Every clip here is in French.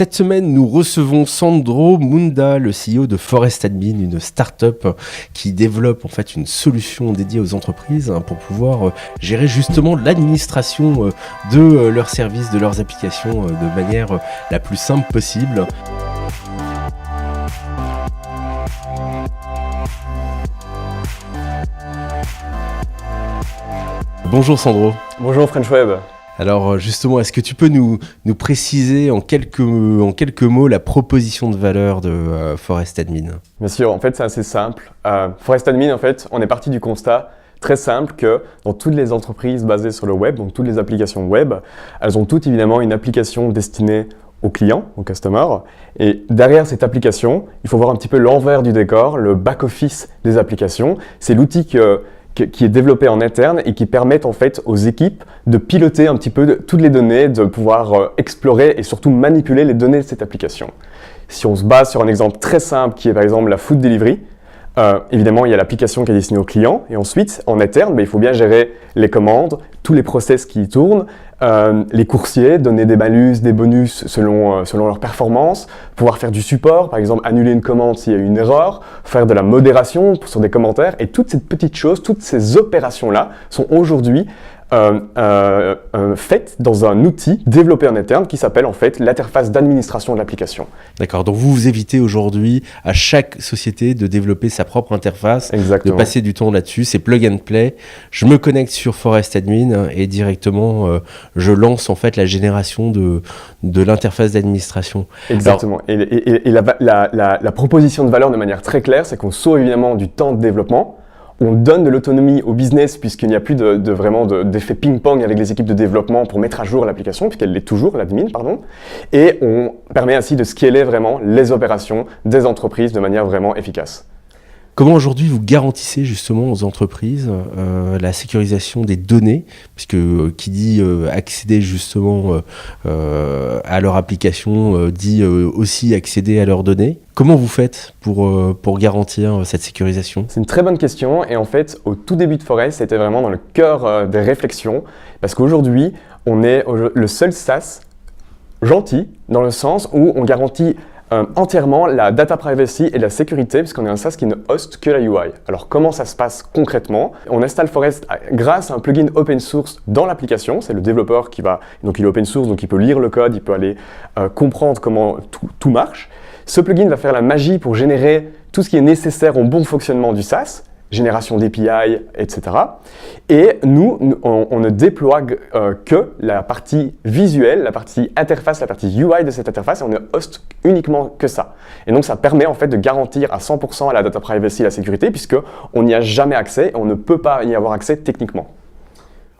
Cette semaine, nous recevons Sandro Munda, le CEO de Forest Admin, une start-up qui développe en fait une solution dédiée aux entreprises pour pouvoir gérer justement l'administration de leurs services, de leurs applications de manière la plus simple possible. Bonjour Sandro. Bonjour French Web. Alors justement, est-ce que tu peux nous préciser en quelques mots la proposition de valeur de Forest Admin ? Bien sûr, en fait c'est assez simple. Forest Admin, en fait, on est parti du constat très simple que dans toutes les entreprises basées sur le web, donc toutes les applications web, elles ont toutes évidemment une application destinée aux clients, aux customers. Et derrière cette application, il faut voir un petit peu l'envers du décor, le back-office des applications. C'est l'outil qui est développé en interne et qui permet en fait aux équipes de piloter un petit peu toutes les données, de pouvoir explorer et surtout manipuler les données de cette application. Si on se base sur un exemple très simple qui est par exemple la food delivery, évidemment il y a l'application qui est destinée aux clients et ensuite en interne il faut bien gérer les commandes, tous les process qui y tournent, les coursiers, donner des malus, des bonus selon leur performance, pouvoir faire du support, par exemple annuler une commande s'il y a eu une erreur, faire de la modération sur des commentaires et toutes ces petites choses, toutes ces opérations-là sont aujourd'hui faites dans un outil développé en interne qui s'appelle en fait l'interface d'administration de l'application. D'accord, donc vous évitez aujourd'hui à chaque société de développer sa propre interface, Exactement. De passer du temps là-dessus, c'est plug and play. Je me connecte sur Forest Admin et directement je lance en fait la génération de l'interface d'administration. Exactement. Alors, et la proposition de valeur de manière très claire, c'est qu'on sauve évidemment du temps de développement. On donne de l'autonomie au business puisqu'il n'y a plus vraiment d'effet ping-pong avec les équipes de développement pour mettre à jour l'application, puisqu'elle l'est toujours, l'admin, pardon. Et on permet ainsi de scaler vraiment les opérations des entreprises de manière vraiment efficace. Comment aujourd'hui vous garantissez justement aux entreprises la sécurisation des données, puisque qui dit accéder justement à leur application dit aussi accéder à leurs données. Comment vous faites pour garantir cette sécurisation ? C'est une très bonne question et en fait au tout début de Forest, c'était vraiment dans le cœur des réflexions parce qu'aujourd'hui on est le seul SaaS gentil dans le sens où on garantit entièrement la data privacy et la sécurité puisqu'on est un SaaS qui ne hoste que la UI. Alors comment ça se passe concrètement ? On installe Forest grâce à un plugin open source dans l'application. C'est le développeur donc il est open source, donc il peut lire le code, il peut aller comprendre comment tout marche. Ce plugin va faire la magie pour générer tout ce qui est nécessaire au bon fonctionnement du SaaS, génération d'API, etc. Et nous, on ne déploie que la partie visuelle, la partie interface, la partie UI de cette interface, et on ne hoste uniquement que ça. Et donc ça permet en fait de garantir à 100% la data privacy et la sécurité, puisqu'on n'y a jamais accès et on ne peut pas y avoir accès techniquement.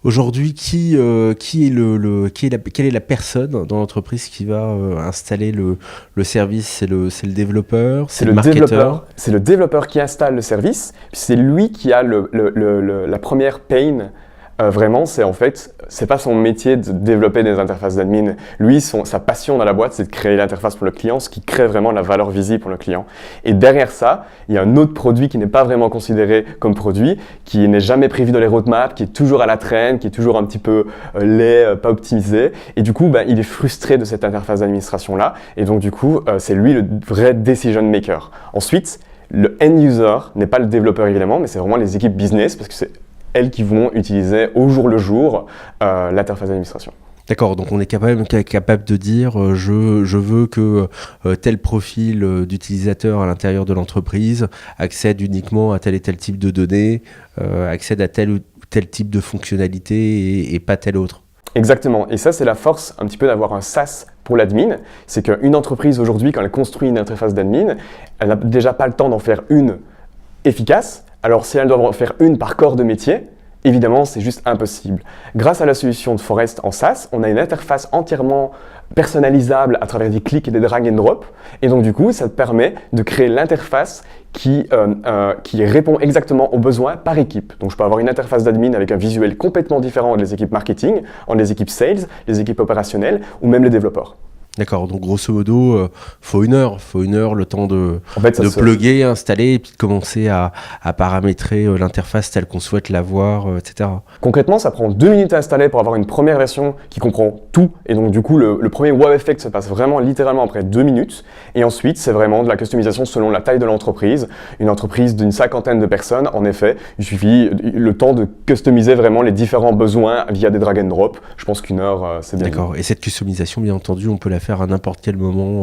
Aujourd'hui, quelle est la personne dans l'entreprise qui va installer le service ? C'est le développeur, c'est le marketeur ? C'est le développeur qui installe le service. C'est lui qui a la première pain. Vraiment, c'est pas son métier de développer des interfaces d'admin. Lui, sa passion dans la boîte, c'est de créer l'interface pour le client, ce qui crée vraiment la valeur visible pour le client. Et derrière ça, il y a un autre produit qui n'est pas vraiment considéré comme produit, qui n'est jamais prévu dans les roadmaps, qui est toujours à la traîne, qui est toujours un petit peu laid, pas optimisé. Et du coup, il est frustré de cette interface d'administration-là. Et donc, du coup, c'est lui le vrai decision maker. Ensuite, le end user n'est pas le développeur évidemment, mais c'est vraiment les équipes business parce que c'est elles qui vont utiliser au jour le jour l'interface d'administration. D'accord, donc on est capable de dire je veux que tel profil d'utilisateur à l'intérieur de l'entreprise accède uniquement à tel et tel type de données, accède à tel ou tel type de fonctionnalité et pas tel autre. Exactement, et ça c'est la force un petit peu d'avoir un SaaS pour l'admin, c'est qu'une entreprise aujourd'hui quand elle construit une interface d'admin, elle n'a déjà pas le temps d'en faire une efficace. Alors si elle doit en faire une par corps de métier, évidemment c'est juste impossible. Grâce à la solution de Forest en SaaS, on a une interface entièrement personnalisable à travers des clics et des drag and drop. Et donc du coup, ça permet de créer l'interface qui répond exactement aux besoins par équipe. Donc je peux avoir une interface d'admin avec un visuel complètement différent des équipes marketing, entre les équipes sales, les équipes opérationnelles ou même les développeurs. D'accord, donc grosso modo, faut une heure, le temps de En fait, plugger, installer, et puis de commencer à paramétrer l'interface telle qu'on souhaite l'avoir, etc. Concrètement, ça prend 2 minutes à installer pour avoir une première version qui comprend tout. Et donc, du coup, le premier wow effect se passe vraiment littéralement après 2 minutes. Et ensuite, c'est vraiment de la customisation selon la taille de l'entreprise. Une entreprise d'une 50aine de personnes, en effet, il suffit le temps de customiser vraiment les différents besoins via des drag and drop. Je pense qu'une heure, c'est bien. D'accord. Et cette customisation, bien entendu, on peut la faire à n'importe quel moment.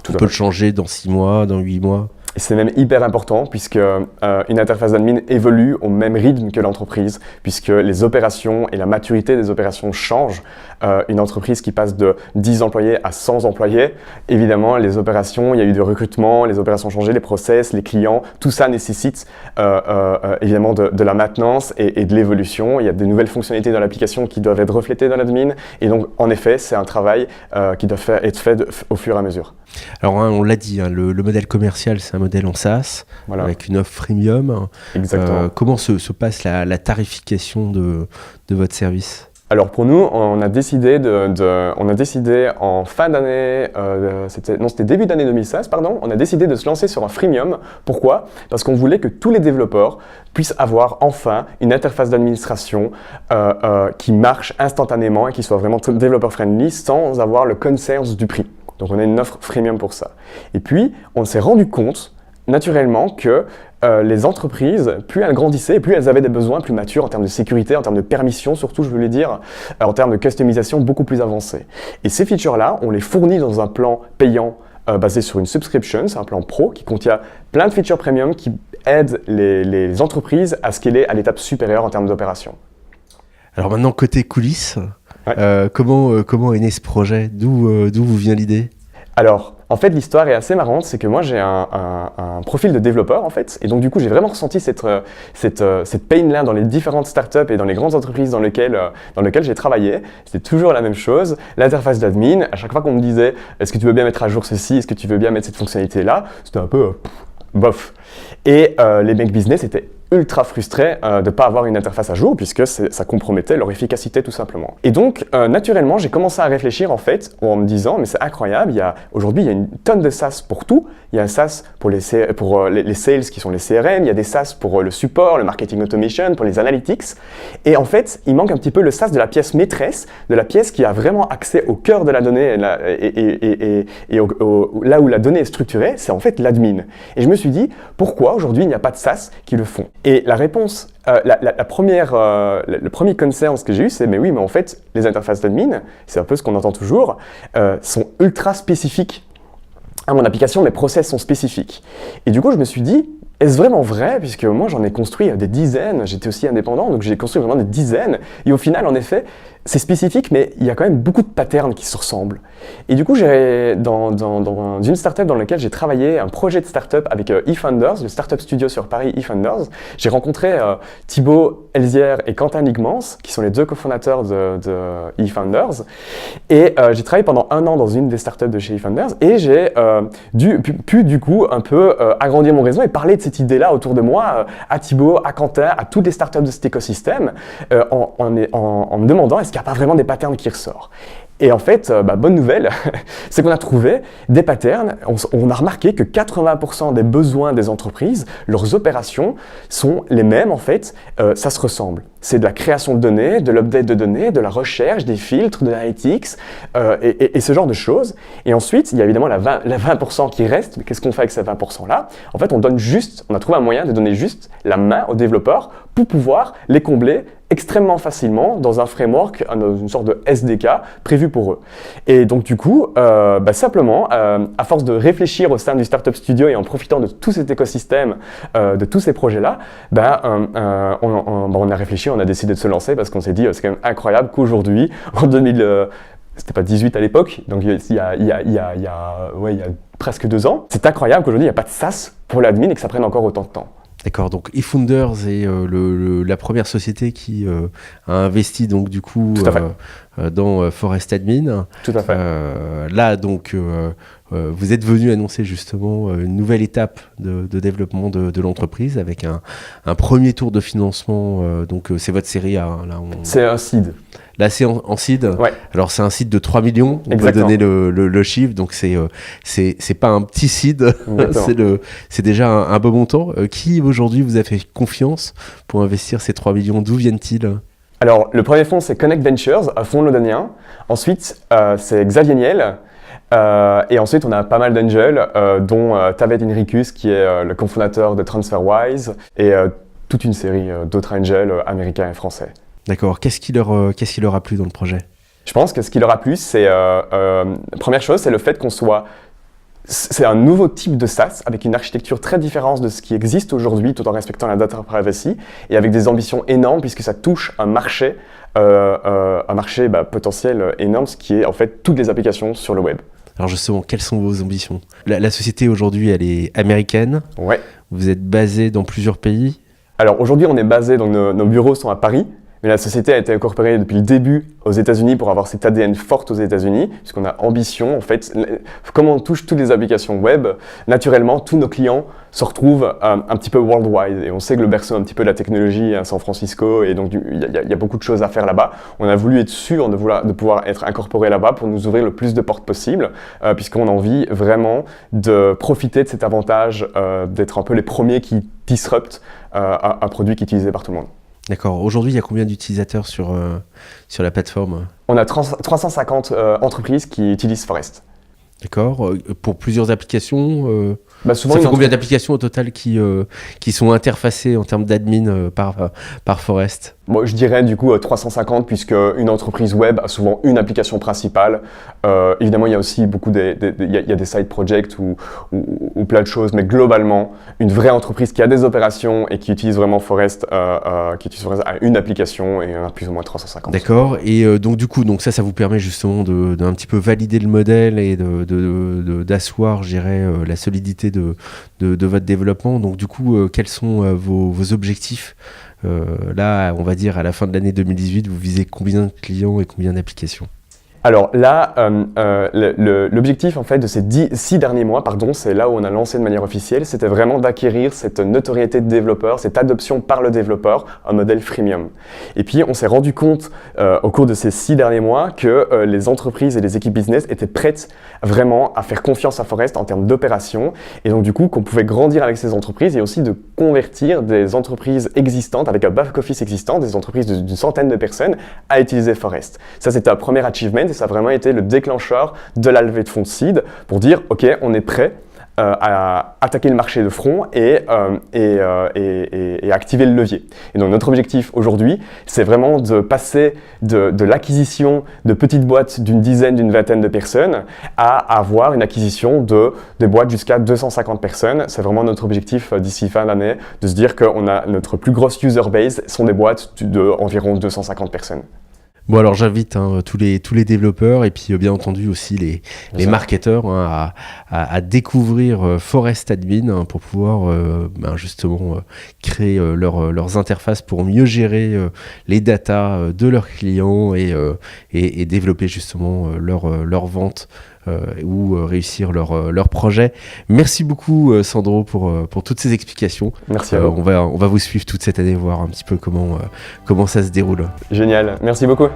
On peut le changer dans 6 mois, dans 8 mois. Et c'est même hyper important puisque une interface d'admin évolue au même rythme que l'entreprise, puisque les opérations et la maturité des opérations changent. Une entreprise qui passe de 10 employés à 100 employés, évidemment, les opérations, il y a eu du recrutement, les opérations ont changé, les process, les clients, tout ça nécessite évidemment de la maintenance et de l'évolution. Il y a des nouvelles fonctionnalités dans l'application qui doivent être reflétées dans l'admin. Et donc, en effet, c'est un travail qui doit être fait au fur et à mesure. Alors, on l'a dit, le modèle commercial, c'est un modèle en SaaS, voilà, avec une offre freemium. Exactement. Comment se passe la tarification de votre service ? Alors pour nous, on a décidé en fin d'année, c'était début d'année 2016, pardon, on a décidé de se lancer sur un freemium. Pourquoi ? Parce qu'on voulait que tous les développeurs puissent avoir enfin une interface d'administration qui marche instantanément et qui soit vraiment développeur friendly sans avoir le concerns du prix. Donc on a une offre freemium pour ça. Et puis, on s'est rendu compte naturellement que les entreprises, plus elles grandissaient, plus elles avaient des besoins plus matures en termes de sécurité, en termes de permission surtout, je voulais dire, en termes de customisation beaucoup plus avancés. Et ces features-là, on les fournit dans un plan payant basé sur une subscription, c'est un plan pro qui contient plein de features premium qui aident les entreprises à scaler à l'étape supérieure en termes d'opération. Alors maintenant, côté coulisses, ouais. Comment est né ce projet ? D'où vous vient l'idée ? Alors, en fait, l'histoire est assez marrante, c'est que moi j'ai un profil de développeur en fait, et donc du coup j'ai vraiment ressenti cette pain-là dans les différentes startups et dans les grandes entreprises dans lesquelles j'ai travaillé. C'était toujours la même chose, l'interface d'admin, à chaque fois qu'on me disait « est-ce que tu veux bien mettre à jour ceci, est-ce que tu veux bien mettre cette fonctionnalité-là ?» C'était un peu bof. Et les mecs business étaient ultra frustrés de ne pas avoir une interface à jour puisque ça compromettait leur efficacité tout simplement. Et donc naturellement j'ai commencé à réfléchir en fait en me disant mais c'est incroyable, aujourd'hui il y a une tonne de SaaS pour tout, il y a un SaaS pour les sales qui sont les CRM, il y a des SaaS pour le support, le marketing automation, pour les analytics et en fait il manque un petit peu le SaaS de la pièce maîtresse, de la pièce qui a vraiment accès au cœur de la donnée et là où la donnée est structurée, c'est en fait l'admin. Et je me suis dit pourquoi aujourd'hui il n'y a pas de SaaS qui le font. Et la réponse, le premier concern que j'ai eu, c'est mais oui, mais en fait, les interfaces d'admin, c'est un peu ce qu'on entend toujours, sont ultra spécifiques. À mon application, mes process sont spécifiques. Et du coup, je me suis dit, est-ce vraiment vrai ? Puisque moi, j'en ai construit des dizaines, j'étais aussi indépendant, donc j'ai construit vraiment des dizaines. Et au final, en effet, c'est spécifique, mais il y a quand même beaucoup de patterns qui se ressemblent. Et du coup, dans une startup dans laquelle j'ai travaillé, un projet de startup avec eFounders, le startup studio sur Paris eFounders, j'ai rencontré Thibaut Elzière et Quentin Nigmans, qui sont les deux cofondateurs de eFounders. Et j'ai travaillé pendant 1 an dans une des startups de chez eFounders, et j'ai pu du coup un peu agrandir mon réseau et parler de cette idée-là autour de moi, à Thibaut, à Quentin, à toutes les startups de cet écosystème, en me demandant est-ce qu'il n'y a pas vraiment des patterns qui ressortent. Et en fait, bonne nouvelle, c'est qu'on a trouvé des patterns. On a remarqué que 80% des besoins des entreprises, leurs opérations sont les mêmes en fait, ça se ressemble. C'est de la création de données, de l'update de données, de la recherche, des filtres, de l'analytics et ce genre de choses. Et ensuite, il y a évidemment la 20% qui reste. Mais qu'est-ce qu'on fait avec ces 20%-là ? En fait, on a trouvé un moyen de donner juste la main aux développeurs pour pouvoir les combler extrêmement facilement dans un framework, dans une sorte de SDK prévu pour eux. Et donc du coup, simplement, à force de réfléchir au sein du Startup Studio et en profitant de tout cet écosystème, de tous ces projets-là, on a réfléchi, on a décidé de se lancer parce qu'on s'est dit c'est quand même incroyable qu'aujourd'hui, en 2000, c'était pas 18 à l'époque, donc il y a presque 2 ans, c'est incroyable qu'aujourd'hui il n'y a pas de SaaS pour l'admin et que ça prenne encore autant de temps. D'accord, donc eFounders est la première société qui a investi donc du coup dans Forest Admin. Tout à fait. Là donc vous êtes venu annoncer justement une nouvelle étape de développement de l'entreprise avec un premier tour de financement. Donc c'est votre série A. Là, c'est un seed. Là, c'est en seed. Ouais. Alors, c'est un seed de 3 millions. On peut Exactement. donner le chiffre. Donc, c'est pas un petit seed. C'est déjà un beau montant. Qui, aujourd'hui, vous a fait confiance pour investir ces 3 millions? D'où viennent-ils? Alors, le premier fonds, c'est Connect Ventures, un fonds londonien. Ensuite, c'est Xavier Niel. Et ensuite, on a pas mal d'angels, dont Taved Henricus, qui est le cofondateur de TransferWise, et toute une série d'autres angels américains et français. D'accord. Qu'est-ce qui leur a plu dans le projet? Je pense que ce qui leur a plu, c'est, première chose, c'est le fait qu'on soit... C'est un nouveau type de SaaS avec une architecture très différente de ce qui existe aujourd'hui, tout en respectant la data privacy et avec des ambitions énormes puisque ça touche un marché potentiel énorme, ce qui est en fait toutes les applications sur le web. Alors justement, quelles sont vos ambitions? La société aujourd'hui, elle est américaine. Ouais. Vous êtes basé dans plusieurs pays. Alors aujourd'hui, on est basé, donc nos bureaux sont à Paris. Mais la société a été incorporée depuis le début aux États-Unis pour avoir cette ADN forte aux États-Unis, puisqu'on a ambition, en fait, comme on touche toutes les applications web, naturellement, tous nos clients se retrouvent un petit peu worldwide. Et on sait que le berceau un petit peu de la technologie à San Francisco, et donc il y a beaucoup de choses à faire là-bas. On a voulu être sûr de pouvoir être incorporé là-bas pour nous ouvrir le plus de portes possible, puisqu'on a envie vraiment de profiter de cet avantage d'être un peu les premiers qui disruptent un produit qui est utilisé par tout le monde. D'accord. Aujourd'hui, il y a combien d'utilisateurs sur la plateforme? On a 350 entreprises qui utilisent Forest. D'accord. Pour plusieurs applications Souvent ça fait combien d'applications au total qui sont interfacées en termes d'admin par Forest? Moi, je dirais du coup 350, puisque une entreprise web a souvent une application principale. Évidemment, il y a aussi il y a des side projects ou plein de choses, mais globalement, une vraie entreprise qui a des opérations et qui utilise vraiment Forest, a une application et on a plus ou moins 350. D'accord. Et donc du coup, ça vous permet justement d'un petit peu valider le modèle et d'asseoir, je dirais, la solidité de votre développement. Donc du coup, quels sont vos objectifs? Là, on va dire à la fin de l'année 2018, vous visez combien de clients et combien d'applications? Alors là, l'objectif en fait de ces 6 derniers mois, c'est là où on a lancé de manière officielle, c'était vraiment d'acquérir cette notoriété de développeur, cette adoption par le développeur, un modèle freemium. Et puis on s'est rendu compte au cours de ces 6 derniers mois que les entreprises et les équipes business étaient prêtes vraiment à faire confiance à Forest en termes d'opération, et donc du coup qu'on pouvait grandir avec ces entreprises et aussi de convertir des entreprises existantes avec un back-office existant, des entreprises d'une centaine de personnes à utiliser Forest. Ça c'était un premier achievement. Et ça a vraiment été le déclencheur de la levée de fonds de seed pour dire ok, on est prêt à attaquer le marché de front et activer le levier. Et donc notre objectif aujourd'hui, c'est vraiment de passer de l'acquisition de petites boîtes d'une dizaine, d'une vingtaine de personnes à avoir une acquisition de boîtes jusqu'à 250 personnes. C'est vraiment notre objectif d'ici fin d'année, de se dire qu'on a notre plus grosse user base sont des boîtes d'environ 250 personnes. Bon, alors j'invite tous les développeurs et puis bien entendu aussi les marketeurs à découvrir Forest Admin pour pouvoir justement créer leurs interfaces pour mieux gérer les datas de leurs clients et développer justement leur vente ou réussir leur projet. Merci beaucoup Sandro pour toutes ces explications. Merci à vous. On va vous suivre toute cette année, voir un petit peu comment ça se déroule. Génial, merci beaucoup.